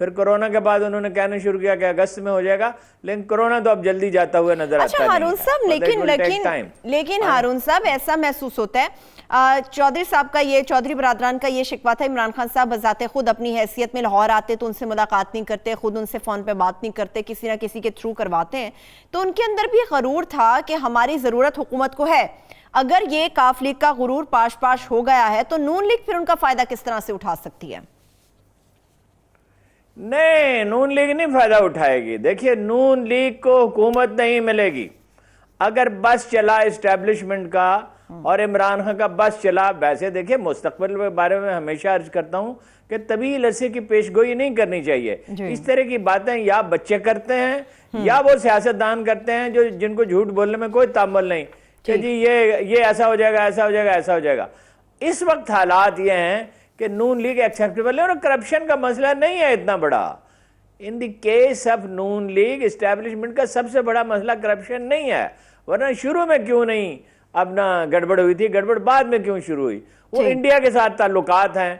پھر کورونا کے بعد انہوں نے کہنا شروع کیا کہ اگست میں ہو جائے گا، لیکن کورونا تو اب جلدی جاتا ہوا نظر آتا اچھا نہیں ہارون صاحب، لیکن ہارون صاحب ایسا محسوس ہوتا ہے چودھری صاحب کا یہ چودھری برادران کا یہ شکوہ تھا، عمران خان صاحب بذات خود اپنی حیثیت میں لاہور آتے تو ان سے ملاقات نہیں کرتے، خود ان سے فون پہ بات نہیں کرتے، کسی نہ کسی کے تھرو کرواتے ہیں، تو ان کے اندر بھی غرور تھا کہ ہماری ضرورت حکومت کو ہے۔ اگر یہ کاف لیگ کا غرور پاش ہو گیا ہے تو نون لیگ پھر ان کا فائدہ کس طرح سے اٹھا سکتی ہے؟ نہیں، نون لیگ نہیں فائدہ اٹھائے گی۔ دیکھیے نون لیگ کو حکومت نہیں ملے گی اگر بس چلا اسٹیبلشمنٹ کا اور عمران خان کا بس چلا۔ ویسے دیکھیں مستقبل کے بارے میں ہمیشہ عرض کرتا ہوں کہ طویل عرصے کی پیش گوئی نہیں کرنی چاہیے۔ اس طرح کی باتیں یا بچے کرتے ہیں یا وہ سیاستدان کرتے ہیں جن کو جھوٹ بولنے میں کوئی تامل نہیں کہ جی یہ ایسا ہو جائے گا، ایسا ہو جائے گا، ایسا ہو جائے گا۔ اس وقت حالات یہ ہیں کہ نون لیگ ایکسیپٹیبل ہے اور کرپشن کا مسئلہ نہیں ہے اتنا بڑا۔ In the case of Noon League establishment کا سب سے بڑا مسئلہ کرپشن نہیں ہے، ورنہ شروع میں کیوں نہیں اپنا گڑبڑ ہوئی تھی، گڑبڑ بعد میں کیوں شروع ہوئی؟ وہ انڈیا کے ساتھ تعلقات ہیں۔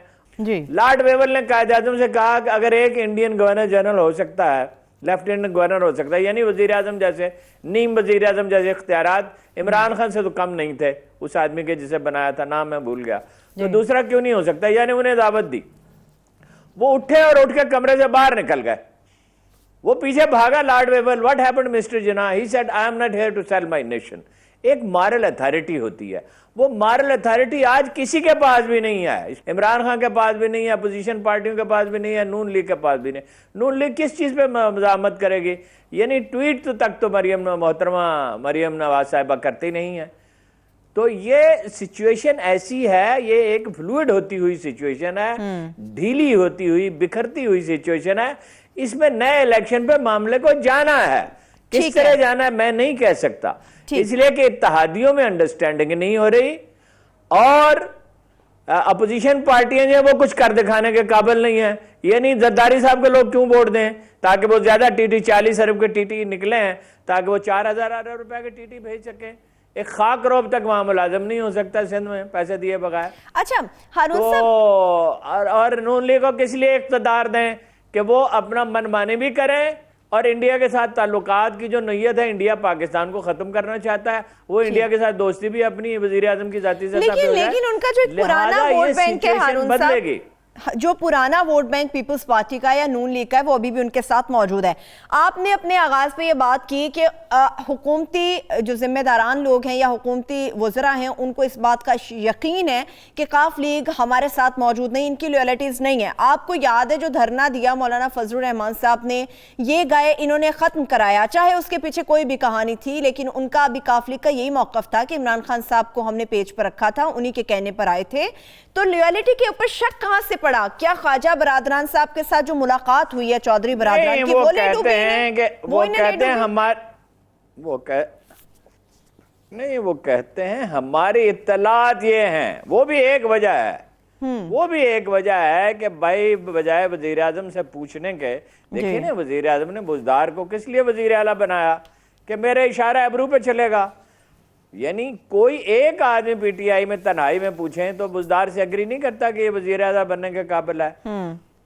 لارڈ ویول نے قائد اعظم سے کہا کہ اگر ایک انڈین گورنر جنرل ہو سکتا ہے، لیفٹیننٹ گورنر ہو سکتا ہے، یعنی وزیر اعظم جیسے، نیم وزیر اعظم جیسے اختیارات عمران خان سے تو کم نہیں تھے اس آدمی کے جسے بنایا تھا، نام میں بھول گیا، تو دوسرا کیوں نہیں ہو سکتا؟ یعنی انہیں دعوت دی، وہ اٹھے اور اٹھ کے کمرے سے باہر نکل گئے، وہ پیچھے بھاگا Lord Wavell. What happened mister Jinnah? He said I am not here to sell my nation. ایک مارل اتھارٹی ہوتی ہے، وہ مارل اتھارٹی آج کسی کے پاس بھی نہیں ہے، عمران خان کے پاس بھی نہیں ہے، اپوزیشن پارٹیوں کے پاس بھی نہیں ہے، نون لیگ کے پاس بھی نہیں۔ نون لیگ کس چیز پہ مزاحمت کرے گی؟ یعنی ٹویٹ تک تو محترمہ مریم نواز صاحبہ کرتی نہیں ہے۔ تو یہ سچویشن ایسی ہے، یہ ایک فلوئڈ ہوتی ہوئی سچویشن ہے، ڈھیلی ہوتی ہوئی بکھرتی ہوئی سچویشن ہے۔ اس میں نئے الیکشن پہ معاملے کو جانا ہے، کس طرح جانا ہے میں نہیں کہہ سکتا، اس لیے کہ اتحادیوں میں انڈرسٹینڈنگ نہیں ہو رہی اور اپوزیشن پارٹیاں جو وہ کچھ کر دکھانے کے قابل نہیں ہیں۔ یعنی زرداری صاحب کے لوگ کیوں ووٹ دیں؟ تاکہ وہ زیادہ ٹی ٹی 40 ارب کے ٹی ٹی نکلے ہیں، تاکہ وہ 4000 ارب روپے کے ٹی ٹی بھیج سکیں۔ ایک خاک روب تک وہاں ملازم نہیں ہو سکتا سندھ میں پیسے دیے بغیر۔ اچھا ہارون صاحب، اور نون لیگ کو کس لیے اقتدار دیں کہ وہ اپنا منمانی بھی کریں اور انڈیا کے ساتھ تعلقات کی جو نیت ہے، انڈیا پاکستان کو ختم کرنا چاہتا ہے، وہ انڈیا کے ساتھ دوستی بھی اپنی وزیر اعظم کی ذاتی سطح پہ ہو جائے، لیکن ان کا جو ایک پرانا ووٹ بینک ہے ہارون بدلے گی، جو پرانا ووٹ بینک پیپلز پارٹی کا یا نون لیگ کا ہے وہ ابھی بھی ان کے ساتھ موجود ہے۔ آپ نے اپنے آغاز پہ یہ بات کی کہ حکومتی جو ذمہ داران لوگ ہیں یا حکومتی وزراء ہیں ان کو اس بات کا یقین ہے کہ کاف لیگ ہمارے ساتھ موجود نہیں، ان کی لویلٹیز نہیں ہیں۔ آپ کو یاد ہے جو دھرنا دیا مولانا فضل الرحمان صاحب نے، یہ گئے انہوں نے ختم کرایا، چاہے اس کے پیچھے کوئی بھی کہانی تھی، لیکن ان کا ابھی کاف لیگ کا یہی موقف تھا کہ عمران خان صاحب کو ہم نے پیج پر رکھا تھا، انہی کے کہنے پر آئے تھے۔ تو لویلٹی کے اوپر شک کہاں سے پڑا؟ کیا خواجہ برادران صاحب کے ساتھ جو ملاقات ہوئی ہے چودھری برادران کی، وہ کہتے ہیں کہ وہ کہتے ہیں وہ کہتے ہیں ہماری اطلاعات یہ ہیں، وہ بھی ایک وجہ ہے، وہ بھی ایک وجہ ہے کہ بھائی بجائے وزیر اعظم سے پوچھنے کے، دیکھیں نا وزیر اعظم نے بزدار کو کس لیے وزیر اعلیٰ بنایا کہ میرے اشارہ ابرو پہ چلے گا۔ یعنی کوئی ایک آدمی پی ٹی آئی میں تنہائی میں پوچھیں تو بزدار سے اگری نہیں کرتا کہ یہ وزیر اعظم بننے کے قابل ہے،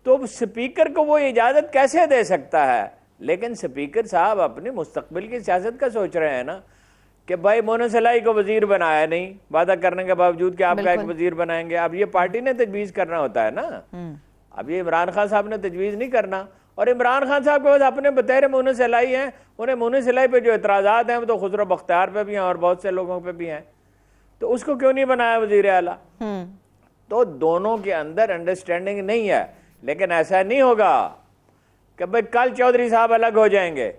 تو سپیکر کو وہ اجازت کیسے دے سکتا ہے؟ لیکن سپیکر صاحب اپنے مستقبل کی سیاست کا سوچ رہے ہیں نا کہ بھائی مونا سلائی کو وزیر بنایا نہیں، وعدہ کرنے کے باوجود کہ آپ کا ایک وزیر بنائیں گے۔ اب یہ پارٹی نے تجویز کرنا ہوتا ہے نا، اب یہ عمران خان صاحب نے تجویز نہیں کرنا، اور عمران خان صاحب کے اپنے بطیر مونا سلائی ہیں، انہیں مونا سلائی پہ جو اعتراضات ہیں وہ تو خسرو بختیار پہ بھی ہیں اور بہت سے لوگوں پہ بھی ہیں، تو اس کو کیوں نہیں بنایا وزیر اعلیٰ؟ تو دونوں کے اندر انڈرسٹینڈنگ نہیں ہے، لیکن ایسا نہیں ہوگا کہ بھئی کل چودھری صاحب الگ ہو جائیں گے۔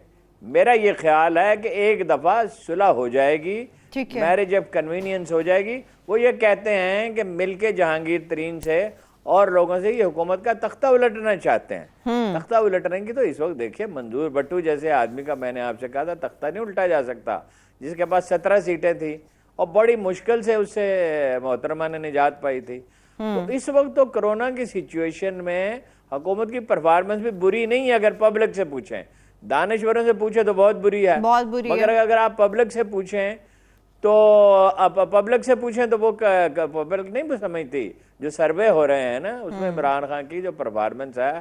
میرا یہ خیال ہے کہ ایک دفعہ صلح ہو جائے گی، میرج آف کنوینئنس ہو جائے گی۔ وہ یہ کہتے ہیں کہ مل کے جہانگیر ترین سے اور لوگوں سے یہ حکومت کا تختہ الٹنا چاہتے ہیں۔ تختہ الٹنے کی تو اس وقت دیکھیے منظور بھٹو جیسے آدمی کا میں نے آپ سے کہا تھا تختہ نہیں الٹا جا سکتا، جس کے پاس 17 سیٹیں تھیں اور بڑی مشکل سے اس سے محترمہ نے نجات پائی تھی۔ تو اس وقت تو کرونا کی سچویشن میں حکومت کی پرفارمنس بھی بری نہیں ہے، اگر پبلک سے پوچھیں، دانشوروں سے پوچھیں تو بہت بری ہے، مگر اگر آپ پبلک سے پوچھیں تو وہ پبلک نہیں سمجھتی۔ جو سروے ہو رہے ہیں نا اس میں عمران خان کی جو پرفارمنس ہے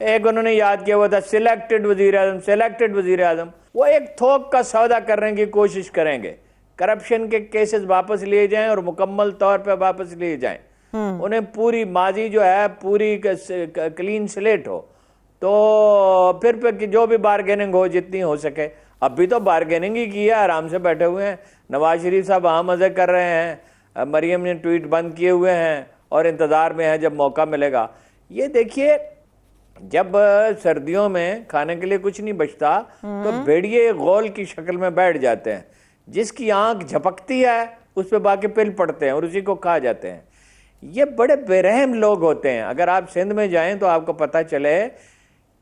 ایک انہوں نے یاد کیا ہوا تھا سلیکٹڈ وزیر اعظم، سلیکٹڈ وزیر اعظم. وہ ایک تھوک کا سودا کرنے کی کوشش کریں گے. کرپشن کے کیسز واپس لیے جائیں اور مکمل طور پہ واپس لیے جائیں. انہیں پوری ماضی جو ہے پوری کلین سلیٹ ہو، تو پھر جو بھی بارگیننگ ہو جتنی ہو سکے. اب بھی تو بارگیننگ ہی کی ہے، آرام سے بیٹھے ہوئے ہیں. نواز شریف صاحب وہاں مزے کر رہے ہیں، مریم نے ٹویٹ بند کیے ہوئے ہیں اور انتظار میں ہیں جب موقع ملے گا. یہ دیکھیے، جب سردیوں میں کھانے کے لیے کچھ نہیں بچتا تو بھیڑیے غول کی شکل میں بیٹھ جاتے ہیں. جس کی آنکھ جھپکتی ہے اس پہ باقی پل پڑتے ہیں اور اسی کو کھا جاتے ہیں. یہ بڑے بے رحم لوگ ہوتے ہیں. اگر آپ سندھ میں جائیں تو آپ کو پتہ چلے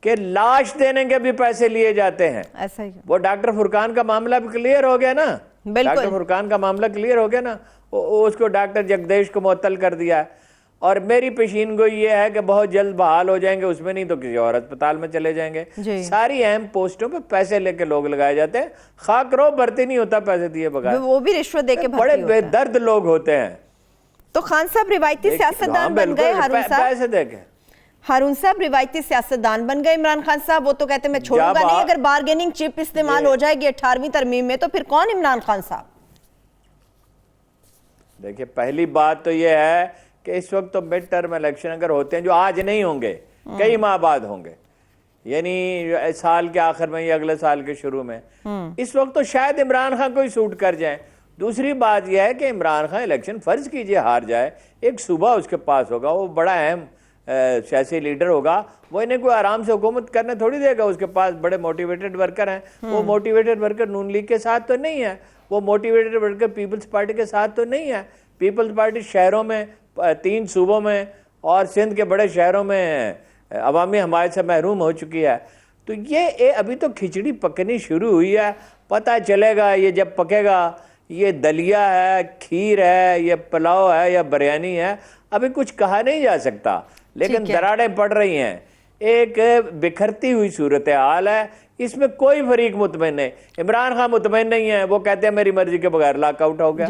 کہ لاش دینے کے بھی پیسے لیے جاتے ہیں. ایسا ہی وہ ڈاکٹر فرقان کا معاملہ بھی کلیئر ہو گیا نا. ڈاکٹر فرقان کا معاملہ کلیئر ہو گیا نا. اس کو ڈاکٹر جگدیش کو معطل کر دیا ہے. اور میری پیشین گوئی یہ ہے کہ بہت جلد بحال ہو جائیں گے، اس میں نہیں تو کسی اور اسپتال میں چلے جائیں گے. ساری اہم پوسٹوں پہ پیسے لے کے لوگ لگائے جاتے ہیں. خاک رو بھرتی نہیں ہوتا پیسے دیے بغیر، وہ بھی رشوت دے کے بڑے بے درد لوگ ہوتے ہیں. تو خان صاحب روایتی سیاستدان بن گئے. پیسے دے کے ہارون صاحب روایتی سیاستدان بن گئے عمران خان صاحب. وہ تو کہتے ہیں میں چھوڑوں گا نہیں اگر بارگیننگ چپ استعمال ہو جائے گی 18ویں ترمیم میں. تو پھر کون عمران خان صاحب؟ دیکھیں، پہلی بات تو یہ ہے کہ اس وقت تو مڈ ٹرم الیکشن اگر ہوتے ہیں جو آج نہیں ہوں گے، کئی ماہ بعد ہوں گے، یعنی سال کے آخر میں یا اگلے سال کے شروع میں. اس وقت تو شاید عمران خان کو ہی سوٹ کر جائیں. دوسری بات یہ ہے کہ عمران خان الیکشن فرض کیجئے ہار جائے، ایک صوبہ اس کے پاس ہوگا، وہ بڑا اہم سیاسی لیڈر ہوگا. وہ انہیں کوئی آرام سے حکومت کرنے تھوڑی دے گا. اس کے پاس بڑے موٹیویٹڈ ورکر ہیں. وہ موٹیویٹڈ ورکر نون لیگ کے ساتھ تو نہیں ہے، وہ موٹیویٹڈ ورکر پیپلز پارٹی کے ساتھ تو نہیں ہے. پیپلز پارٹی شہروں میں 3 صوبوں میں اور سندھ کے بڑے شہروں میں عوامی حمایت سے محروم ہو چکی ہے. تو یہ ابھی تو کھچڑی پکنی شروع ہوئی ہے. پتہ چلے گا یہ جب پکے گا یہ دلیا ہے، کھیر ہے، یہ پلاؤ ہے یا بریانی ہے. ابھی کچھ کہا نہیں جا سکتا، لیکن دراڑیں پڑ رہی ہیں. ایک بکھرتی ہوئی صورتحال ہے. اس میں کوئی فریق مطمئن نہیں. عمران خان مطمئن نہیں ہے، وہ کہتے ہیں میری مرضی کے بغیر لاک آؤٹ ہو گیا.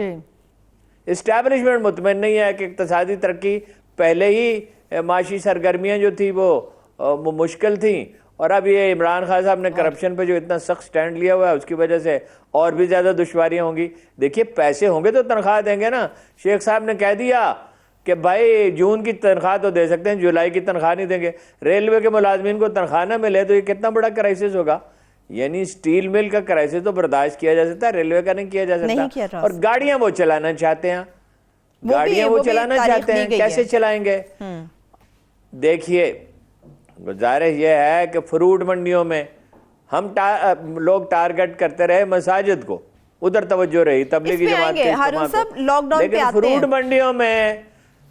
اسٹیبلشمنٹ مطمئن نہیں ہے کہ اقتصادی ترقی پہلے ہی معاشی سرگرمیاں جو تھی وہ مشکل تھیں، اور اب یہ عمران خان صاحب نے کرپشن پہ جو اتنا سخت سٹینڈ لیا ہوا ہے اس کی وجہ سے اور بھی زیادہ دشواریاں ہوں گی. دیکھیے، پیسے ہوں گے تو تنخواہ دیں گے نا. شیخ صاحب نے کہہ دیا کہ بھائی جون کی تنخواہ تو دے سکتے ہیں، جولائی کی تنخواہ نہیں دیں گے. ریلوے کے ملازمین کو تنخواہ نہ ملے تو یہ کتنا بڑا کرائسس ہوگا. یعنی سٹیل مل کا کرائسس تو برداشت کیا جا سکتا ہے، ریلوے کا نہیں کیا جا سکتا. اور گاڑیاں وہ چلانا چاہتے ہیں، گاڑیاں وہ چلانا چاہتے ہیں، کیسے چلائیں گے؟ دیکھیے، گزارش یہ ہے کہ فروٹ منڈیوں میں ہم لوگ ٹارگٹ کرتے رہے مساجد کو، ادھر توجہ رہی تبلیغی جماعت کے اجتماع کو، لیکن فروٹ منڈیوں میں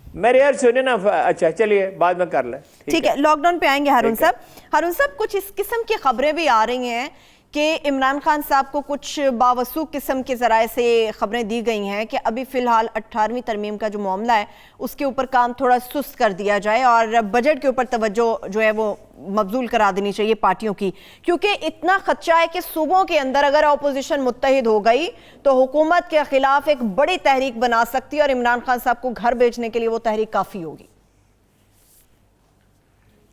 میرے یار سنے نا. اچھا چلیے بعد میں کر لیں. ٹھیک ہے، لاک ڈاؤن پہ آئیں گے ہارون صاحب. ہارون صاحب، کچھ اس قسم کی خبریں بھی آ رہی ہیں کہ عمران خان صاحب کو کچھ باوثوق قسم کے ذرائع سے خبریں دی گئی ہیں کہ ابھی فی الحال 18ویں ترمیم کا جو معاملہ ہے اس کے اوپر کام تھوڑا سست کر دیا جائے اور بجٹ کے اوپر توجہ جو ہے وہ مبذول کرا دینی چاہیے پارٹیوں کی، کیونکہ اتنا خدشہ ہے کہ صوبوں کے اندر اگر اپوزیشن متحد ہو گئی تو حکومت کے خلاف ایک بڑی تحریک بنا سکتی ہے اور عمران خان صاحب کو گھر بھیجنے کے لیے وہ تحریک کافی ہوگی.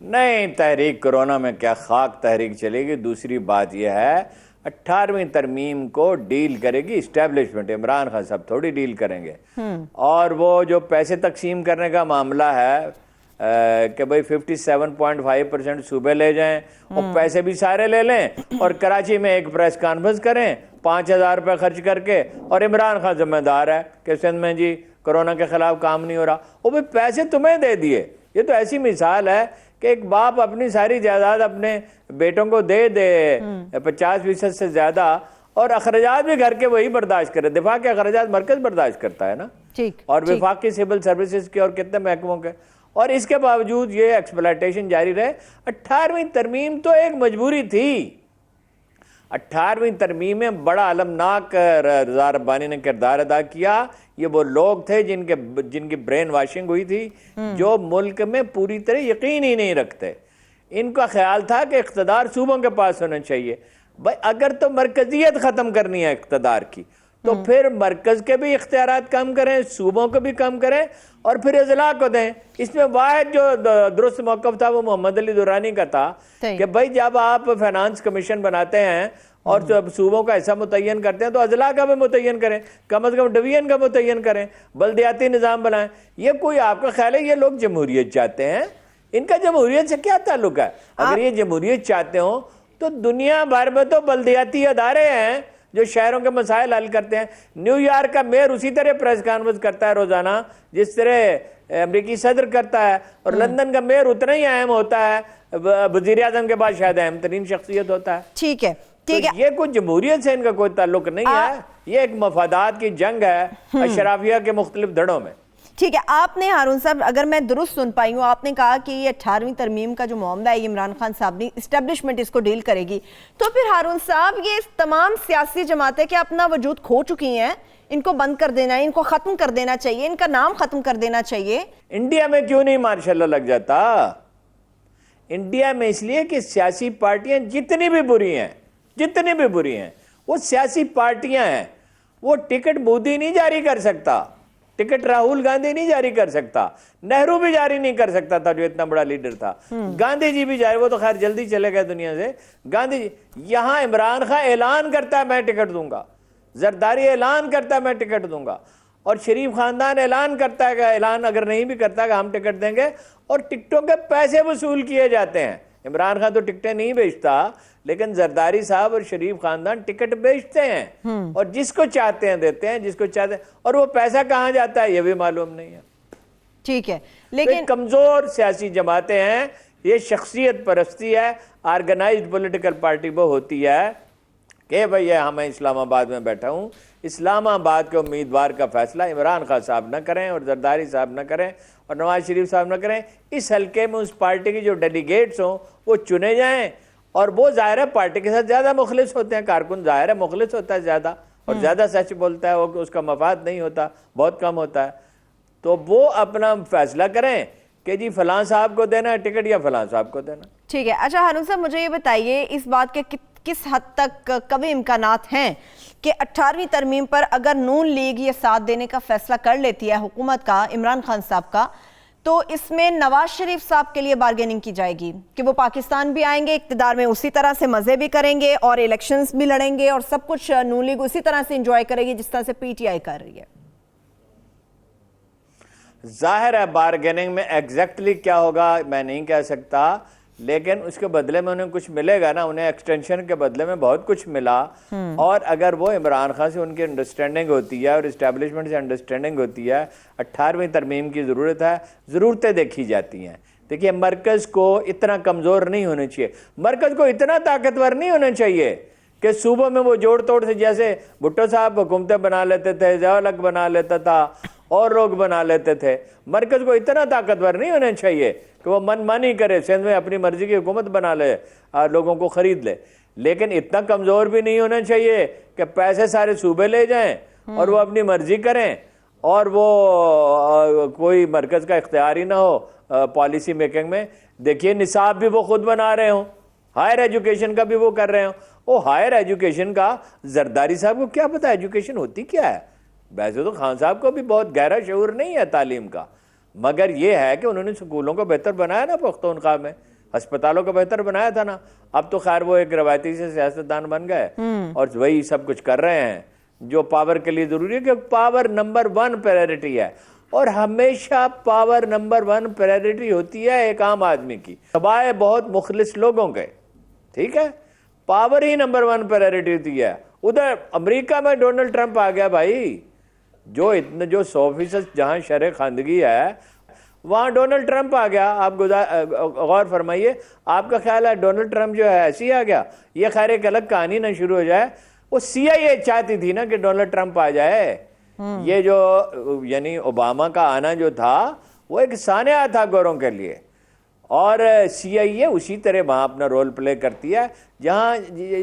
نہیں، تحریک کرونا میں کیا خاک تحریک چلے گی. دوسری بات یہ ہے 18ویں ترمیم کو ڈیل کرے گی اسٹیبلشمنٹ، عمران خان صاحب تھوڑی ڈیل کریں گے. اور وہ جو پیسے تقسیم کرنے کا معاملہ ہے کہ بھئی 57.5% صوبے لے جائیں اور پیسے بھی سارے لے لیں اور کراچی میں ایک پریس کانفرنس کریں 5,000 روپے خرچ کر کے، اور عمران خان ذمہ دار ہے کہ سندھ میں جی کرونا کے خلاف کام نہیں ہو رہا. وہ بھی پیسے تمہیں دے دیے. یہ تو ایسی مثال ہے کہ ایک باپ اپنی ساری جائیداد اپنے بیٹوں کو دے دے 50% سے زیادہ، اور اخراجات بھی گھر کے وہی برداشت کرے. دفاع کے اخراجات مرکز برداشت کرتا ہے نا، اور وفاقی سول سروسز کے اور کتنے محکموں کے، اور اس کے باوجود یہ ایکسپلائٹیشن جاری رہے. 18ویں ترمیم تو ایک مجبوری تھی. 18ویں ترمیم میں بڑا المناک رضا ربانی نے کردار ادا کیا. یہ وہ لوگ تھے جن کی برین واشنگ ہوئی تھی، جو ملک میں پوری طرح یقین ہی نہیں رکھتے. ان کا خیال تھا کہ اقتدار صوبوں کے پاس ہونا چاہیے. بھائی اگر تو مرکزیت ختم کرنی ہے اقتدار کی تو پھر مرکز کے بھی اختیارات کم کریں، صوبوں کو بھی کم کریں اور پھر اضلاع کو دیں۔ اس میں واحد جو درست موقف تھا وہ محمد علی درانی کا تھا کہ بھائی جب آپ فائنانس کمیشن بناتے ہیں اور جب صوبوں کا حصہ متعین کرتے ہیں تو اضلاع کا بھی متعین کریں، کم از کم ڈویژن کا متعین کریں، بلدیاتی نظام بنائیں۔ یہ کوئی آپ کا خیال ہے یہ لوگ جمہوریت چاہتے ہیں؟ ان کا جمہوریت سے کیا تعلق ہے؟ اگر یہ جمہوریت چاہتے ہوں تو دنیا بھر میں تو بلدیاتی ادارے ہیں جو شہروں کے مسائل حل کرتے ہیں۔ نیو یارک کا میئر اسی طرح پریس کانفرنس کرتا ہے روزانہ جس طرح امریکی صدر کرتا ہے، اور لندن کا میئر اتنا ہی اہم ہوتا ہے، وزیر اعظم کے بعد شاید اہم ترین شخصیت ہوتا ہے۔ ٹھیک ہے، یہ کوئی جمہوریت سے ان کا کوئی تعلق نہیں ہے، یہ ایک مفادات کی جنگ ہے اشرافیہ کے مختلف دھڑوں میں۔ ٹھیک ہے، آپ نے ہارون صاحب اگر میں درست سن پائی ہوں، آپ نے کہا کہ یہ 18ویں ترمیم کا جو معاملہ ہے یہ عمران خان صاحب نے اسٹیبلشمنٹ اس کو ڈیل کرے گی، تو پھر ہارون صاحب یہ تمام سیاسی جماعتیں کہ اپنا وجود کھو چکی ہیں، ان کو بند کر دینا ہے، ان کو ختم کر دینا چاہیے، ان کا نام ختم کر دینا چاہیے۔ انڈیا میں کیوں نہیں ماشاءاللہ لگ جاتا؟ انڈیا میں اس لیے کہ سیاسی پارٹیاں جتنی بھی بری ہیں وہ سیاسی پارٹیاں ہیں، وہ ٹکٹ مودی نہیں جاری کر سکتا، ٹکٹ راہل گاندھی نہیں جاری کر سکتا، نہرو بھی جاری نہیں کر سکتا تھا جو اتنا بڑا لیڈر تھا، گاندھی جی بھی جاری، وہ تو خیر جلدی چلے گئے دنیا سے۔ گاندھی جی، یہاں عمران خان اعلان کرتا ہے میں ٹکٹ دوں گا، زرداری اعلان کرتا ہے میں ٹکٹ دوں گا، اور شریف خاندان اعلان کرتا ہے کہ اعلان اگر نہیں بھی کرتا کہ ہم ٹکٹ دیں گے، اور ٹکٹوں کے پیسے وصول کیے جاتے ہیں۔ عمران خان تو ٹکٹیں نہیں بیچتا، لیکن زرداری صاحب اور شریف خاندان ٹکٹ بیچتے ہیں اور جس کو چاہتے ہیں دیتے ہیں، جس کو چاہتے ہیں، اور وہ پیسہ کہاں جاتا ہے یہ بھی معلوم نہیں ہے۔ ٹھیک ہے، لیکن کمزور سیاسی جماعتیں ہیں، یہ شخصیت پرستی ہے۔ آرگنائزڈ پولیٹیکل پارٹی وہ ہوتی ہے کہ بھئی ہمیں اسلام آباد میں بیٹھا ہوں، اسلام آباد کے امیدوار کا فیصلہ عمران خان صاحب نہ کریں اور زرداری صاحب نہ کریں اور نواز شریف صاحب نہ کریں، اس حلقے میں اس پارٹی کی جو ڈیلیگیٹس ہوں وہ چنے جائیں، اور وہ ظاہر ہے پارٹی کے ساتھ زیادہ مخلص ہوتے ہیں، کارکن ظاہر ہے مخلص ہوتا ہے زیادہ، اور زیادہ سچ بولتا ہے، اس کا مفاد نہیں ہوتا، بہت کم ہوتا ہے، تو وہ اپنا فیصلہ کریں کہ جی فلاں صاحب کو دینا ہے ٹکٹ یا فلاں صاحب کو دینا۔ ٹھیک ہے، اچھا ہارون صاحب مجھے یہ بتائیے اس بات کے کس حد تک کبھی امکانات ہیں کہ 18ویں ترمیم پر اگر نون لیگ یہ ساتھ دینے کا فیصلہ کر لیتی ہے حکومت کا، عمران خان صاحب کا، تو اس میں نواز شریف صاحب کے لیے بارگیننگ کی جائے گی کہ وہ پاکستان بھی آئیں گے اقتدار میں، اسی طرح سے مزے بھی کریں گے اور الیکشنز بھی لڑیں گے اور سب کچھ نون لیگ اسی طرح سے انجوائے کرے گی جس طرح سے پی ٹی آئی کر رہی ہے؟ ظاہر ہے بارگیننگ میں ایگزیکٹلی کیا ہوگا میں نہیں کہہ سکتا، لیکن اس کے بدلے میں انہیں کچھ ملے گا نا، انہیں ایکسٹینشن کے بدلے میں بہت کچھ ملا، اور اگر وہ عمران خان سے ان کی انڈرسٹینڈنگ ہوتی ہے اور اسٹیبلشمنٹ سے انڈرسٹینڈنگ ہوتی ہے، 18ویں ترمیم کی ضرورت ہے، ضرورتیں دیکھی جاتی ہیں۔ دیکھیے مرکز کو اتنا کمزور نہیں ہونا چاہیے، مرکز کو اتنا طاقتور نہیں ہونا چاہیے کہ صوبوں میں وہ جوڑ توڑ سے، جیسے بھٹو صاحب حکومتیں بنا لیتے تھے، ضیاء الحق بنا لیتا تھا اور لوگ بنا لیتے تھے، مرکز کو اتنا طاقتور نہیں ہونا چاہیے کہ وہ من مانی کرے، سندھ میں اپنی مرضی کی حکومت بنا لے اور لوگوں کو خرید لے، لیکن اتنا کمزور بھی نہیں ہونا چاہیے کہ پیسے سارے صوبے لے جائیں اور وہ اپنی مرضی کریں اور وہ کوئی مرکز کا اختیار ہی نہ ہو پالیسی میکنگ میں۔ دیکھیے نصاب بھی وہ خود بنا رہے ہوں، ہائر ایجوکیشن کا بھی وہ کر رہے ہوں، وہ ہائر ایجوکیشن کا زرداری صاحب کو کیا پتا ایجوکیشن ہوتی کیا ہے؟ ویسے تو خان صاحب کو بھی بہت گہرا شعور نہیں ہے تعلیم کا، مگر یہ ہے کہ انہوں نے سکولوں کو بہتر بنایا نا پختونخوا میں، ہسپتالوں کو بہتر بنایا تھا نا، اب تو خیر وہ ایک روایتی سے سیاستدان بن گئے اور وہی سب کچھ کر رہے ہیں جو پاور کے لیے ضروری ہے، کہ پاور نمبر 1 پرائرٹی ہے، اور ہمیشہ پاور نمبر 1 پرائرٹی ہوتی ہے ایک عام آدمی کی، سوائے بہت مخلص لوگوں کے، ٹھیک ہے، پاور ہی نمبر 1 پرائرٹی ہوتی ہے۔ ادھر امریکہ میں ڈونلڈ ٹرمپ آ گیا بھائی، جو 100% جہاں شرح خواندگی ہے وہاں ڈونلڈ ٹرمپ آ گیا۔ آپ غور فرمائیے، آپ کا خیال ہے ڈونلڈ ٹرمپ جو ہے ایسے ہی آ گیا؟ یہ خیر ایک الگ کہانی نہ شروع ہو جائے، وہ سی آئی اے چاہتی تھی نا کہ ڈونلڈ ٹرمپ آ جائے، یہ جو یعنی اوباما کا آنا جو تھا وہ ایک سانحہ تھا گوروں کے لیے، اور سی آئی اے اسی طرح وہاں اپنا رول پلے کرتی ہے جہاں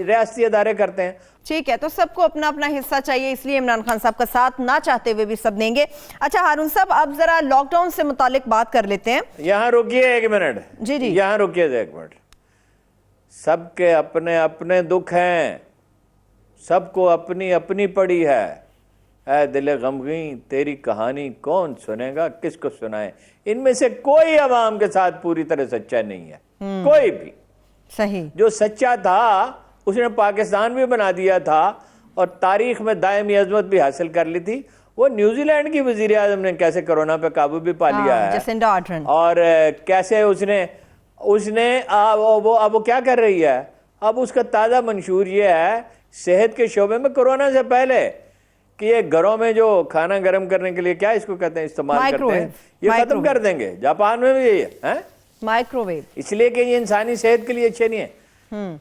ریاستی ادارے کرتے ہیں۔ ٹھیک ہے، تو سب کو اپنا اپنا حصہ چاہیے، اس لیے عمران خان صاحب کا ساتھ نہ چاہتے ہوئے بھی سب دیں گے۔ اچھا ہارون صاحب اب ذرا لاک ڈاؤن سے متعلق بات کر لیتے ہیں۔ یہاں رکیے ایک منٹ، جی یہاں رکیے ایک منٹ۔ سب کے اپنے اپنے دکھ ہیں، سب کو اپنی اپنی پڑی ہے، اے دل غمگین تیری کہانی کون سنے گا، کس کو سنائے. ان میں سے کوئی عوام کے ساتھ پوری طرح سچا نہیں ہے، کوئی بھی. صحیح. جو سچا تھا اس نے پاکستان بھی بنا دیا تھا اور تاریخ میں دائمی عظمت بھی حاصل کر لی تھی. وہ نیوزی لینڈ کی وزیر اعظم نے کیسے کرونا پہ قابو بھی پا لیا ہے، جسنڈا آرڈرن. اور کیسے اس نے اب وہ کیا کر رہی ہے. اب اس کا تازہ منشور یہ ہے صحت کے شعبے میں کورونا سے پہلے کہ یہ گھروں میں جو کھانا گرم کرنے کے لیے کیا اس کو کہتے ہیں استعمال کرتے ہیں، یہ ختم کر دیں گے. جاپان میں بھی یہی ہے، مائکرو ویو، اس لیے کہ یہ انسانی صحت کے لیے اچھے نہیں ہے.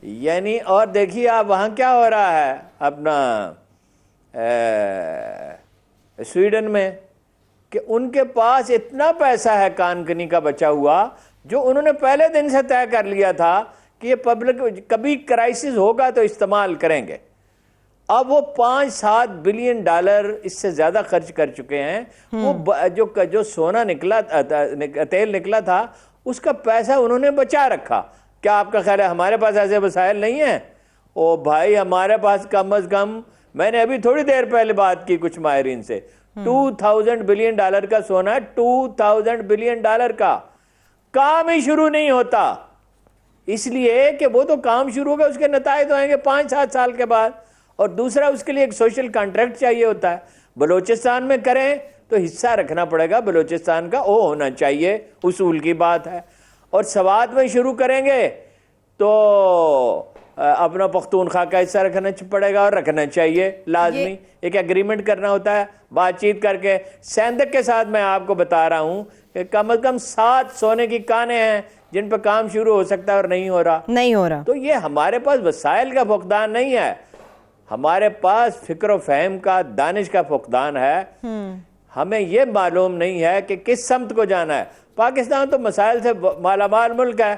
یعنی اور دیکھیے آپ وہاں کیا ہو رہا ہے اپنا سویڈن میں، کہ ان کے پاس اتنا پیسہ ہے کان کنی کا بچا ہوا جو انہوں نے پہلے دن سے طے کر لیا تھا کہ یہ پبلک کبھی کرائسس ہوگا تو استعمال کریں گے. اب وہ 5-7 بلین ڈالر اس سے زیادہ خرچ کر چکے ہیں. وہ جو سونا نکلا تیل نکلا تھا اس کا پیسہ انہوں نے بچا رکھا. کیا آپ کا خیال ہے ہمارے پاس ایسے وسائل نہیں ہیں؟ او بھائی ہمارے پاس کم از کم، میں نے ابھی تھوڑی دیر پہلے بات کی کچھ ماہرین سے، 2000 بلین ڈالر کا سونا ہے، 2000 بلین ڈالر کا. کام ہی شروع نہیں ہوتا، اس لیے کہ وہ تو کام شروع ہوگا اس کے نتائج تو آئیں گے 5-7 سال کے بعد. اور دوسرا اس کے لیے ایک سوشل کانٹریکٹ چاہیے ہوتا ہے. بلوچستان میں کریں تو حصہ رکھنا پڑے گا بلوچستان کا، وہ ہونا چاہیے، اصول کی بات ہے. اور سوات میں شروع کریں گے تو اپنا پختونخوا کا حصہ رکھنا پڑے گا اور رکھنا چاہیے لازمی. ایک ایگریمنٹ کرنا ہوتا ہے بات چیت کر کے. سیندک کے ساتھ میں آپ کو بتا رہا ہوں کہ کم از کم 7 سونے کی کانیں ہیں جن پہ کام شروع ہو سکتا ہے اور نہیں ہو رہا. تو یہ ہمارے پاس وسائل کا فقدان نہیں ہے، ہمارے پاس فکر و فہم کا، دانش کا فقدان ہے. ہمیں یہ معلوم نہیں ہے کہ کس سمت کو جانا ہے. پاکستان تو مسائل سے مالا مال ملک ہے.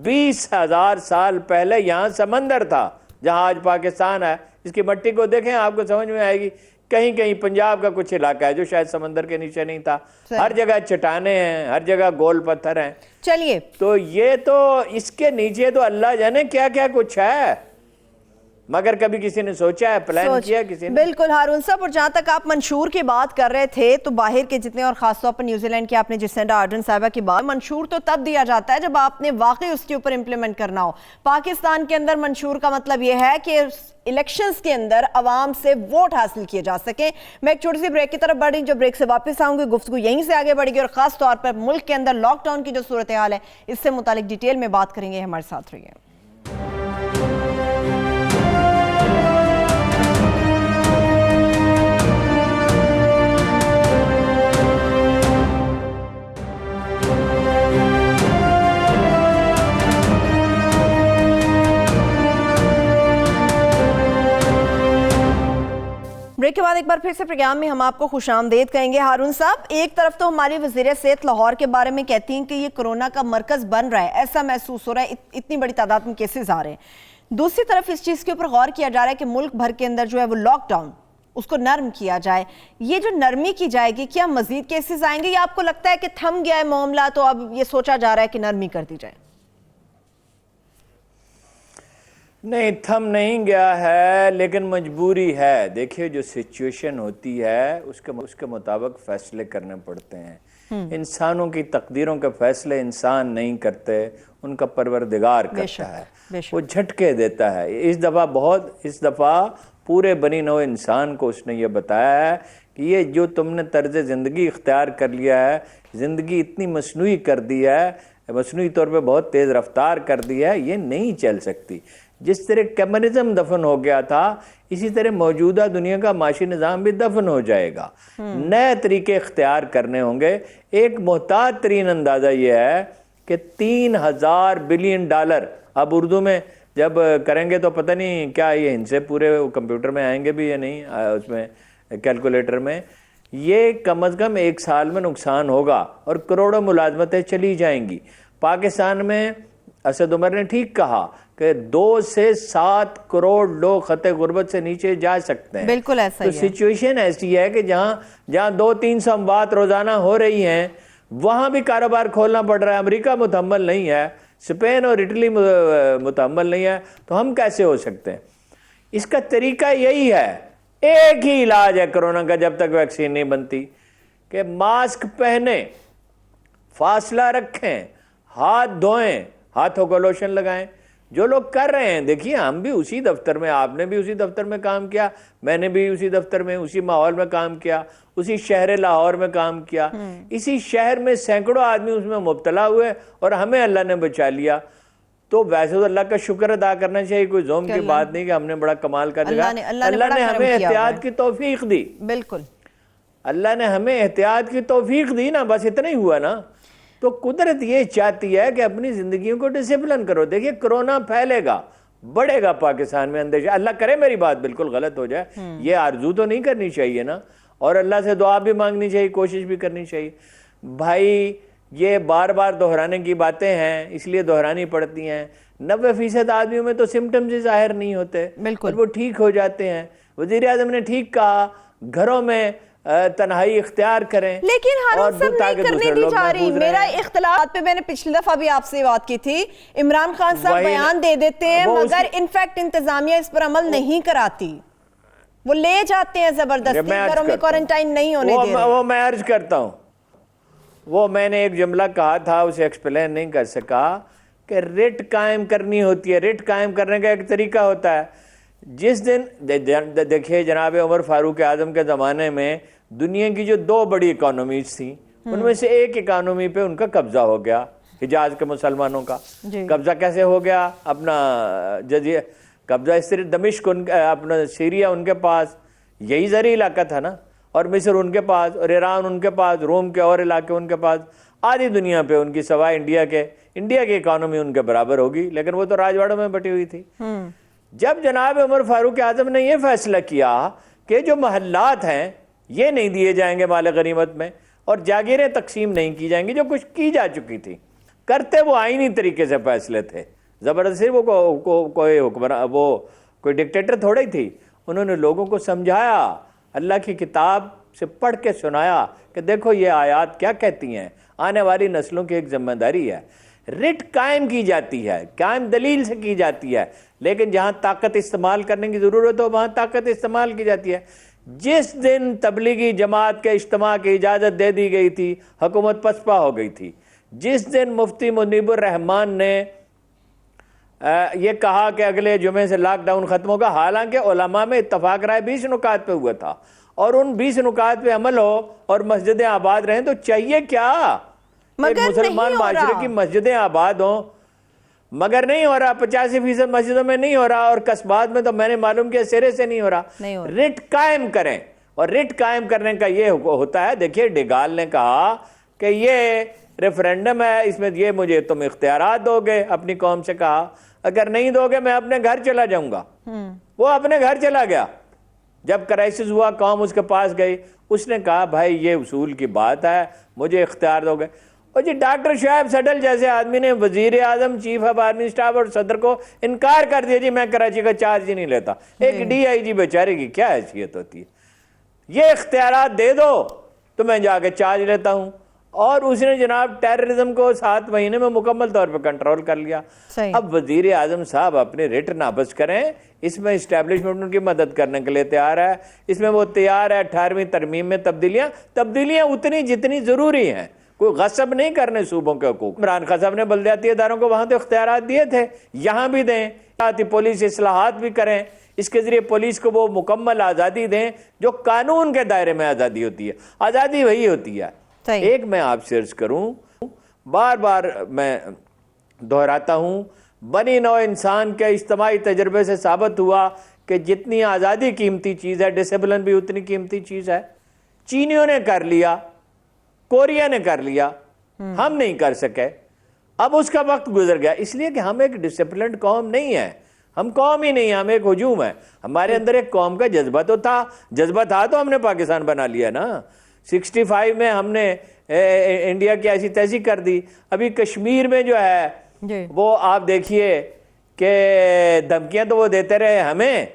20,000 سال پہلے یہاں سمندر تھا جہاں آج پاکستان ہے. اس کی مٹی کو دیکھیں آپ کو سمجھ میں آئے گی. کہیں کہیں پنجاب کا کچھ علاقہ ہے جو شاید سمندر کے نیچے نہیں تھا. ہر جگہ چٹانیں ہیں، ہر جگہ گول پتھر ہیں. چلیے تو یہ تو اس کے نیچے تو اللہ جانے کیا کیا کچھ ہے، مگر کبھی کسی نے سوچا ہے، پلان کیا کسی نے؟ بالکل ہارون صاحب. اور جہاں تک آپ منشور کی بات کر رہے تھے تو باہر کے جتنے، اور خاص طور پر نیوزی لینڈ کے آپ نے جسنڈا آرڈرن صاحبہ کی بات، منشور تو تب دیا جاتا ہے جب آپ نے واقعی اس کے اوپر امپلیمنٹ کرنا ہو. پاکستان کے اندر منشور کا مطلب یہ ہے کہ الیکشنز کے اندر عوام سے ووٹ حاصل کیے جا سکیں. میں ایک چھوٹی سی بریک کی طرف بڑھ رہی، جو بریک سے واپس آؤں گی گفتگو یہیں سے آگے بڑھے گی، اور خاص طور پر ملک کے اندر لاک ڈاؤن کی جو صورتحال ہے اس سے متعلق ڈیٹیل میں بات کریں گے. ہمارے ساتھ رہیے. بریک کے بعد ایک بار پھر سے پروگرام میں ہم آپ کو خوش آمدید کہیں گے. ہارون صاحب، ایک طرف تو ہماری وزیر صحت لاہور کے بارے میں کہتی ہیں کہ یہ کرونا کا مرکز بن رہا ہے، ایسا محسوس ہو رہا ہے، اتنی بڑی تعداد میں کیسز آ رہے ہیں. دوسری طرف اس چیز کے اوپر غور کیا جا رہا ہے کہ ملک بھر کے اندر جو ہے وہ لاک ڈاؤن اس کو نرم کیا جائے. یہ جو نرمی کی جائے گی، کیا مزید کیسز آئیں گے یا آپ کو لگتا ہے کہ تھم گیا ہے معاملہ تو اب یہ سوچا جا رہا ہے کہ نرمی کر دی جائے؟ نہیں، تھم نہیں گیا ہے لیکن مجبوری ہے. دیکھیے جو سچویشن ہوتی ہے اس کے مطابق فیصلے کرنے پڑتے ہیں. انسانوں کی تقدیروں کے فیصلے انسان نہیں کرتے، ان کا پروردگار کرتا ہے، وہ جھٹکے دیتا ہے. اس دفعہ پورے بنی نوع انسان کو اس نے یہ بتایا ہے کہ یہ جو تم نے طرز زندگی اختیار کر لیا ہے، زندگی اتنی مصنوعی کر دی ہے، مصنوعی طور پہ بہت تیز رفتار کر دی ہے، یہ نہیں چل سکتی. جس طرح کمیونزم دفن ہو گیا تھا اسی طرح موجودہ دنیا کا معاشی نظام بھی دفن ہو جائے گا. نئے طریقے اختیار کرنے ہوں گے. ایک محتاط ترین اندازہ یہ ہے کہ 3000 بلین ڈالر اب اردو میں جب کریں گے تو پتہ نہیں کیا یہ ان سے پورے کمپیوٹر میں آئیں گے بھی یا نہیں، اس میں کیلکولیٹر میں. یہ کم از کم 1 سال میں نقصان ہوگا اور کروڑوں ملازمتیں چلی جائیں گی. پاکستان میں اسد عمر نے ٹھیک کہا کہ 2 سے 7 کروڑ لوگ خط غربت سے نیچے جا سکتے ہیں. بالکل ایسا ہی ہے. تو سچویشن ایسی ہے کہ جہاں 200-300 اموات روزانہ ہو رہی ہیں وہاں بھی کاروبار کھولنا پڑ رہا ہے. امریکہ متحمل نہیں ہے، اسپین اور اٹلی متحمل نہیں ہے، تو ہم کیسے ہو سکتے ہیں؟ اس کا طریقہ یہی ہے ایک ہی علاج ہے کورونا کا جب تک ویکسین نہیں بنتی کہ ماسک پہنیں، فاصلہ رکھیں، ہاتھ دھوئیں، ہاتھوں کو لوشن لگائیں. جو لوگ کر رہے ہیں، دیکھیے ہم بھی اسی دفتر میں، آپ نے بھی اسی دفتر میں کام کیا، میں نے بھی اسی دفتر میں اسی ماحول میں کام کیا، اسی شہر لاہور میں کام کیا. اسی شہر میں سینکڑوں آدمی اس میں مبتلا ہوئے اور ہمیں اللہ نے بچا لیا. تو ویسے تو اللہ کا شکر ادا کرنا چاہیے، کوئی زوم کی بات نہیں کہ ہم نے بڑا کمال کر دیا. اللہ نے ہمیں احتیاط کی توفیق دی. بالکل اللہ نے ہمیں احتیاط کی توفیق دی نا، بس اتنا ہی ہوا نا. تو قدرت یہ چاہتی ہے کہ اپنی زندگیوں کو ڈسپلن کرو. دیکھیے کرونا پھیلے گا، بڑھے گا پاکستان میں اندیشہ. اللہ کرے میری بات بالکل غلط ہو جائے، یہ آرزو تو نہیں کرنی چاہیے نا، اور اللہ سے دعا بھی مانگنی چاہیے، کوشش بھی کرنی چاہیے. بھائی یہ بار بار دہرانے کی باتیں ہیں، اس لیے دہرانی پڑتی ہیں. 90% آدمیوں میں تو سمٹمز ظاہر نہیں ہوتے اور وہ ٹھیک ہو جاتے ہیں. وزیر اعظم نے ٹھیک کہا، گھروں میں تنہائی اختیار کریں. لیکن ہارون صاحب نہیں کرنے دی جا رہی. میرا اختلاف پہ میں نے پچھلی دفعہ بھی آپ سے بات کی تھی، عمران خان صاحب بیان دے دیتے ہیں مگر انفیکٹ انتظامیہ اس پر عمل نہیں کراتی، وہ لے جاتے ہیں زبردستی، گھروں میں کوارنٹائن نہیں ہونے دے رہے. وہ میں عرض کرتا ہوں، وہ میں نے ایک جملہ کہا تھا، اسے ایکسپلین نہیں کر سکا کہ ریٹ قائم کرنی ہوتی ہے. ریٹ قائم کرنے کا ایک طریقہ ہوتا ہے. جس دن دیکھیے جناب عمر فاروق اعظم کے زمانے میں دنیا کی جو 2 بڑی اکانومیز تھیں، ان میں سے ایک اکانومی پہ ان کا قبضہ ہو گیا، حجاز کے مسلمانوں کا. قبضہ کیسے ہو گیا؟ اپنا قبضہ اس طرح دمشق اپنا سیریا ان کے پاس، یہی زرعی علاقہ تھا نا، اور مصر ان کے پاس، اور ایران ان کے پاس، روم کے اور علاقے ان کے پاس. آدھی دنیا پہ ان کی سوائے انڈیا کی اکانومی ان کے برابر ہوگی، لیکن وہ تو راجواڑوں میں بٹی ہوئی تھی. جب جناب عمر فاروق اعظم نے یہ فیصلہ کیا کہ جو محلات ہیں یہ نہیں دیے جائیں گے مال غنیمت میں، اور جاگیریں تقسیم نہیں کی جائیں گی جو کچھ کی جا چکی تھی، کرتے وہ آئینی طریقے سے فیصلے تھے. زبردستی کوئی ڈکٹیٹر تھوڑی تھی. انہوں نے لوگوں کو سمجھایا، اللہ کی کتاب سے پڑھ کے سنایا کہ دیکھو یہ آیات کیا کہتی ہیں، آنے والی نسلوں کی ایک ذمہ داری ہے. رٹ قائم کی جاتی ہے، قائم دلیل سے کی جاتی ہے، لیکن جہاں طاقت استعمال کرنے کی ضرورت ہو وہاں طاقت استعمال کی جاتی ہے. جس دن تبلیغی جماعت کے اجتماع کی اجازت دے دی گئی تھی، حکومت پسپا ہو گئی تھی. جس دن مفتی منیب الرحمان نے یہ کہا کہ اگلے جمعے سے لاک ڈاؤن ختم ہوگا، حالانکہ علماء میں اتفاق رائے 20 نکات پہ ہوا تھا، اور ان 20 نکات پہ عمل ہو اور مسجدیں آباد رہیں تو چاہیے کیا؟ ایک مسلمان معاشرے کی مسجدیں آباد ہوں، مگر نہیں ہو رہا. 85% مسجدوں میں نہیں ہو رہا، اور قصبات میں تو میں نے معلوم کیا سرے سے نہیں ہو رہا. رٹ قائم کریں، اور رٹ قائم کرنے کا یہ ہوتا ہے. دیکھیے ڈیگال نے کہا کہ یہ ریفرینڈم ہے، اس میں یہ مجھے تم اختیارات دو گے. اپنی قوم سے کہا اگر نہیں دو گے میں اپنے گھر چلا جاؤں گا. وہ اپنے گھر چلا گیا. جب کرائسس ہوا قوم اس کے پاس گئی، اس نے کہا بھائی یہ اصول کی بات ہے، مجھے اختیار دو گے. اور جی ڈاکٹر شعیب سڈل جیسے آدمی نے وزیر اعظم، چیف آف آرمی اسٹاف اور صدر کو انکار کر دیا، جی میں کراچی کا چارج ہی نہیں لیتا. ایک ڈی آئی جی بیچارے کی کیا حیثیت ہوتی ہے؟ یہ اختیارات دے دو تو میں جا کے چارج لیتا ہوں. اور اس نے جناب ٹیررزم کو 7 مہینے میں مکمل طور پہ کنٹرول کر لیا. اب وزیر اعظم صاحب اپنے ریٹ نافذ کریں، اس میں اسٹیبلشمنٹ ان کی مدد کرنے کے لیے تیار ہے، اس میں وہ تیار ہے. 18ویں ترمیم میں تبدیلیاں اتنی جتنی ضروری ہیں، کوئی غصب نہیں کرنے صوبوں کے حقوق. عمران خان صاحب نے بلدیاتی اداروں کو وہاں تو اختیارات دیے تھے، یہاں بھی دیں. پولیس اصلاحات بھی کریں، اس کے ذریعے پولیس کو وہ مکمل آزادی دیں جو قانون کے دائرے میں آزادی ہوتی ہے. آزادی وہی ہوتی ہے. ایک میں آپ سے عرض کروں، بار بار میں دہراتا ہوں، بنی نوع انسان کے اجتماعی تجربے سے ثابت ہوا کہ جتنی آزادی قیمتی چیز ہے، ڈسپلن بھی اتنی قیمتی چیز ہے. چینیوں نے کر لیا، کوریا نے کر لیا، ہم نہیں کر سکے. اب اس کا وقت گزر گیا، اس لیے کہ ہم ایک ڈسپلنڈ قوم نہیں ہے. ہم قوم ہی نہیں، ہم ایک ہجوم ہے. ہمارے اندر ایک قوم کا جذبہ تو تھا، جذبہ تھا تو ہم نے پاکستان بنا لیا نا. 65 میں ہم نے انڈیا کی ایسی تیسی کر دی. ابھی کشمیر میں جو ہے وہ آپ دیکھیے کہ دھمکیاں تو وہ دیتے رہے ہمیں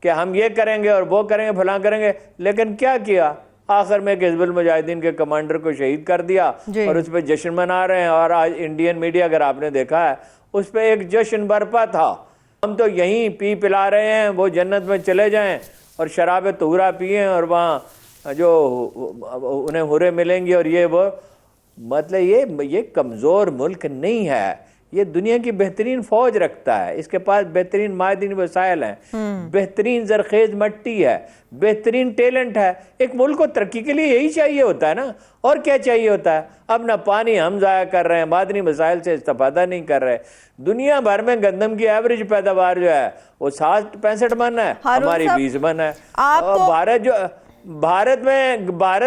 کہ ہم یہ کریں گے اور وہ کریں گے، فلاں کریں گے، لیکن کیا کیا؟ آخر میں حزب المجاہدین کے کمانڈر کو شہید کر دیا اور اس پہ جشن منا رہے ہیں. اور آج انڈین میڈیا اگر آپ نے دیکھا ہے اس پہ ایک جشن برپا تھا. ہم تو یہیں پی پلا رہے ہیں، وہ جنت میں چلے جائیں، اور شراب طہورا پئیں اور وہاں جو انہیں ہورے ملیں گی اور یہ وہ. مطلب یہ کمزور ملک نہیں ہے, یہ دنیا کی بہترین فوج رکھتا ہے, اس کے پاس بہترین معدنی وسائل ہیں, بہترین زرخیز مٹی ہے, بہترین ٹیلنٹ ہے. ایک ملک کو ترقی کے لیے یہی چاہیے ہوتا ہے نا, اور کیا چاہیے ہوتا ہے؟ اب نہ پانی ہم ضائع کر رہے ہیں, معدنی وسائل سے استفادہ نہیں کر رہے. دنیا بھر میں گندم کی ایوریج پیداوار جو ہے وہ 65 من ہے, ہماری 20 من ہے. بھارت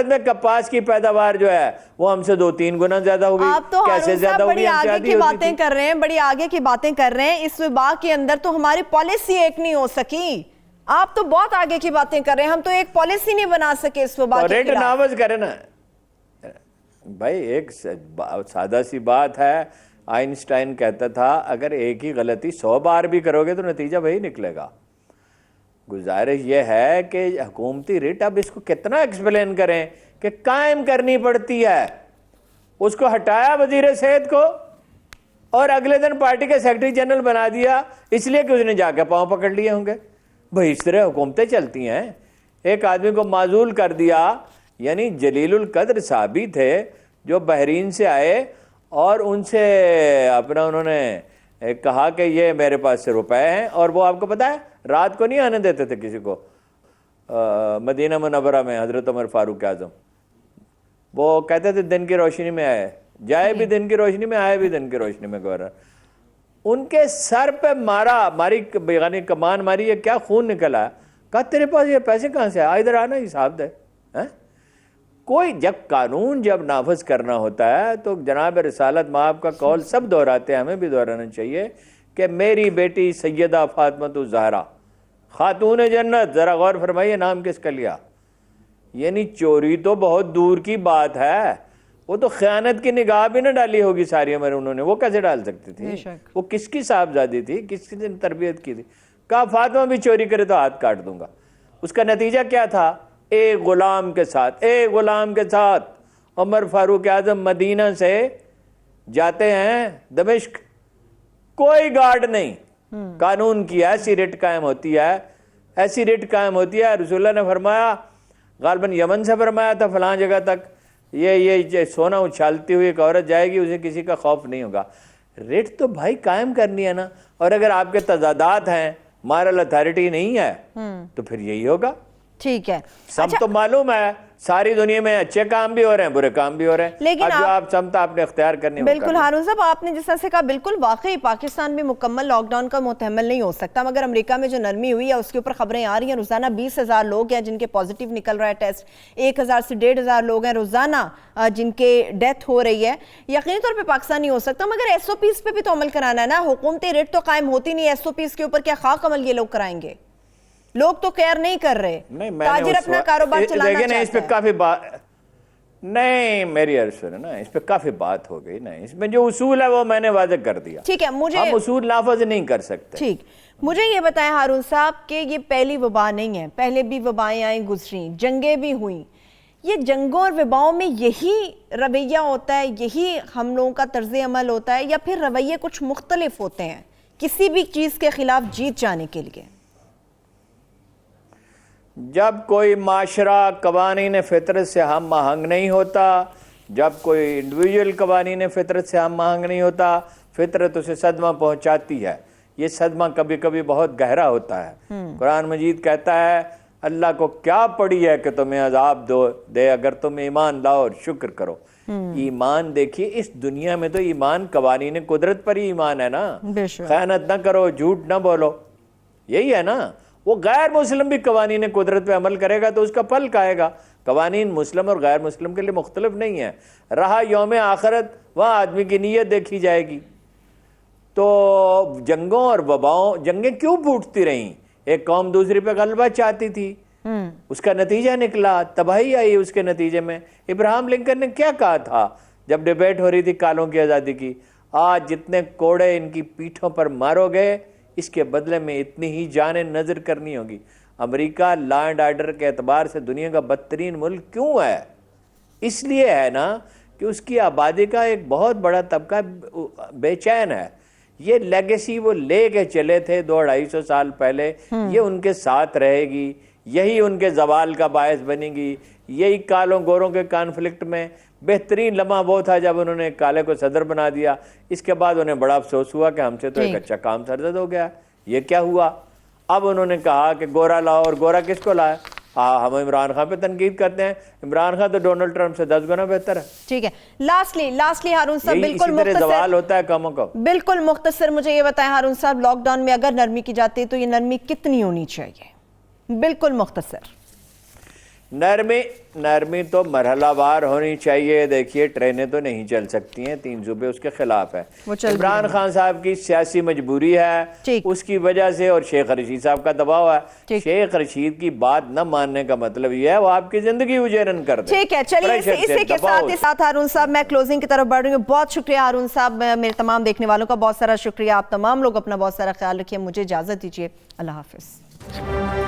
میں کپاس کی پیداوار جو ہے وہ ہم سے 2-3 گنا زیادہ ہوگی. آپ تو کیسے زیادہ ہوگی؟ بڑی آگے کی باتیں کر رہے ہیں, بڑی آگے کی باتیں کر رہے ہیں. اس وبا کے اندر تو ہماری پالیسی ایک نہیں ہو سکی. آپ تو بہت آگے کی باتیں کر رہے ہیں, ہم تو ایک پالیسی نہیں بنا سکے اس وبا کے ریٹ نافذ کرے نا بھائی. ایک سادہ سی بات ہے, آئنسٹائن کہتا تھا اگر ایک ہی غلطی 100 بار بھی کرو گے تو نتیجہ وہی نکلے گا. گزارش یہ ہے کہ حکومتی ریٹ اب اس کو کتنا ایکسپلین کریں کہ قائم کرنی پڑتی ہے. اس کو ہٹایا وزیر صحت کو اور اگلے دن پارٹی کے سیکرٹری جنرل بنا دیا اس لیے کہ اس نے جا کے پاؤں پکڑ لیے ہوں گے. بھائی اس طرح حکومتیں چلتی ہیں. ایک آدمی کو معزول کر دیا, یعنی جلیل القدر صحابی تھے جو بحرین سے آئے اور ان سے انہوں نے کہا کہ یہ میرے پاس سے روپے ہیں, اور وہ آپ کو پتا ہے رات کو نہیں آنے دیتے تھے کسی کو. مدینہ منورہ میں حضرت عمر فاروق اعظم وہ کہتے تھے دن کی روشنی میں آئے, جائے بھی دن کی روشنی میں, آئے بھی دن کی روشنی میں. گورنر ان کے سر پہ ماری یعنی کمان ماری, یہ کیا خون نکلا. کہا تیرے پاس یہ پیسے کہاں سے آئے, ادھر آنا حساب دے. کوئی جب قانون جب نافذ کرنا ہوتا ہے تو جناب رسالت مآب کا قول سب دہراتے ہیں, ہمیں بھی دہرانا چاہیے کہ میری بیٹی سیدہ فاطمہ الزہرا خاتون جنت, ذرا غور فرمائیے نام کس کا لیا. یعنی چوری تو بہت دور کی بات ہے, وہ تو خیانت کی نگاہ بھی نہ ڈالی ہوگی ساری عمر انہوں نے, وہ کیسے ڈال سکتی تھی؟ وہ کس کی صاحبزادی تھی, کس کی تربیت کی تھی؟ کہا فاطمہ بھی چوری کرے تو ہاتھ کاٹ دوں گا. اس کا نتیجہ کیا تھا؟ ایک غلام کے ساتھ عمر فاروق اعظم مدینہ سے جاتے ہیں دمشق, کوئی گارڈ نہیں. قانون کی ایسی ریٹ قائم ہوتی ہے, ایسی ریٹ قائم ہوتی ہے. رسول اللہ نے فرمایا, غالباً یمن سے فرمایا تھا فلاں جگہ تک, یہ سونا اچھالتی ہوئی ایک عورت جائے گی, اسے کسی کا خوف نہیں ہوگا. ریٹ تو بھائی قائم کرنی ہے نا. اور اگر آپ کے تضادات ہیں, مارل اتھارٹی نہیں ہے, تو پھر یہی ہوگا. ٹھیک ہے, سب تو معلوم ہے ساری دنیا میں اچھے کام بھی ہو رہے ہیں, برے کام بھی ہو رہے ہیں, لیکن اب جو آپ سمت آپ نے اختیار کرنی. بالکل ہارون صاحب, آپ نے جس طرح سے کہا بالکل واقعی پاکستان بھی مکمل لاک ڈاؤن کا محتمل نہیں ہو سکتا, مگر امریکہ میں جو نرمی ہوئی ہے اس کے اوپر خبریں آ رہی ہیں. روزانہ 20,000 لوگ ہیں جن کے پازیٹیو نکل رہا ہے ٹیسٹ, 1,000 سے 1,500 لوگ ہیں روزانہ جن کے ڈیتھ ہو رہی ہے. یقینی طور پہ پاکستان نہیں ہو سکتا, مگر ایس او پیز پہ بھی تو عمل کرانا ہے نا. حکومتی ریٹ تو قائم ہوتی نہیں, ایس او پیز کے اوپر کیا خاک عمل یہ لوگ کرائیں گے؟ لوگ تو کیئر نہیں کر رہے, تاجر اپنا کاروبار چلانا چاہتا ہے. اس پہ کافی بات نہیں, میری عرض سنیں نا, اس پہ کافی بات ہو گئی نا. اس میں جو اصول ہے وہ میں نے واضح کر دیا. ٹھیک ہے, مجھے ہم اصول نافذ نہیں کر سکتے. ٹھیک, مجھے یہ بتائیں ہارون صاحب کہ یہ پہلی وبا نہیں ہے, پہلے بھی وبائیں آئیں گزریں, جنگیں بھی ہوئیں. یہ جنگوں اور وباؤں میں یہی رویہ ہوتا ہے, یہی ہم لوگوں کا طرز عمل ہوتا ہے, یا پھر رویے کچھ مختلف ہوتے ہیں کسی بھی چیز کے خلاف جیت جانے کے لیے؟ جب کوئی معاشرہ قوانین فطرت سے ہم آہنگ نہیں ہوتا, جب کوئی انڈیویجول قوانین فطرت سے ہم آہنگ نہیں ہوتا, فطرت اسے صدمہ پہنچاتی ہے. یہ صدمہ کبھی کبھی بہت گہرا ہوتا ہے. قرآن مجید کہتا ہے اللہ کو کیا پڑی ہے کہ تمہیں عذاب دے اگر تم ایمان لاؤ اور شکر کرو. ایمان دیکھیے, اس دنیا میں تو ایمان قوانین قدرت پر ہی ایمان ہے نا. خیانت نہ کرو, جھوٹ نہ بولو, یہی ہے نا. وہ غیر مسلم بھی قوانین قدرت پہ عمل کرے گا تو اس کا پھل کھائے گا. قوانین مسلم اور غیر مسلم کے لیے مختلف نہیں ہیں. رہا یوم آخرت, وہاں آدمی کی نیت دیکھی جائے گی. تو جنگوں اور وباؤں, جنگیں کیوں پھوٹتی رہیں؟ ایک قوم دوسری پہ غلبہ چاہتی تھی, اس کا نتیجہ نکلا, تباہی آئی. اس کے نتیجے میں ابراہیم لنکن نے کیا کہا تھا جب ڈیبیٹ ہو رہی تھی کالوں کی آزادی کی؟ آج جتنے کوڑے ان کی پیٹھوں پر مارو گئے, اس کے بدلے میں اتنی ہی جانیں نظر کرنی ہوگی. امریکہ لا اینڈ آرڈر کے اعتبار سے دنیا کا بدترین ملک کیوں ہے؟ اس لیے ہے نا کہ اس کی آبادی کا ایک بہت بڑا طبقہ بے چین ہے. یہ لیگیسی وہ لے کے چلے تھے 200-250 سال پہلے, یہ ان کے ساتھ رہے گی. یہی ان کے زوال کا باعث بنے گی. یہی کالوں گوروں کے کانفلکٹ میں بہترین لمحہ وہ تھا جب انہوں نے کالے کو صدر بنا دیا. اس کے بعد انہیں بڑا افسوس ہوا کہ ہم سے تو ایک اچھا کام سرزد ہو گیا. یہ کیا ہوا؟ اب انہوں نے کہا کہ گورا لاؤ. اور گورا کس کو لایا؟ ہم عمران خان پہ تنقید کرتے ہیں. عمران خان تو ڈونلڈ ٹرمپ سے 10 گنا بہتر ہے. ٹھیک ہے. لاسٹلی ہارون صاحب بالکل اسی طرح زوال ہوتا ہے کاموں کا. بالکل مختصر مجھے یہ بتائیں ہارون صاحب، لاک ڈاؤن میں اگر نرمی کی جاتی ہے تو یہ نرمی کتنی ہونی چاہیے؟ بالکل مختصر. نرمی تو مرحلہ وار ہونی چاہیے. دیکھیے ٹرینیں تو نہیں چل سکتی ہیں، 3 صوبے اس کے خلاف ہے. عمران خان صاحب کی سیاسی مجبوری ہے اس کی وجہ سے، اور شیخ رشید صاحب کا دباؤ ہے. شیخ رشید کی بات نہ ماننے کا مطلب یہ ہے وہ آپ کی زندگی اجیرن کر دے. ٹھیک ہے، چلیے اسی کے ساتھ ہارون صاحب میں کلوزنگ کی طرف بڑھ رہی ہوں. بہت شکریہ ہارون صاحب، میرے تمام دیکھنے والوں کا بہت سارا شکریہ. آپ تمام لوگ اپنا بہت سارا خیال رکھیے. مجھے اجازت دیجیے. اللہ حافظ.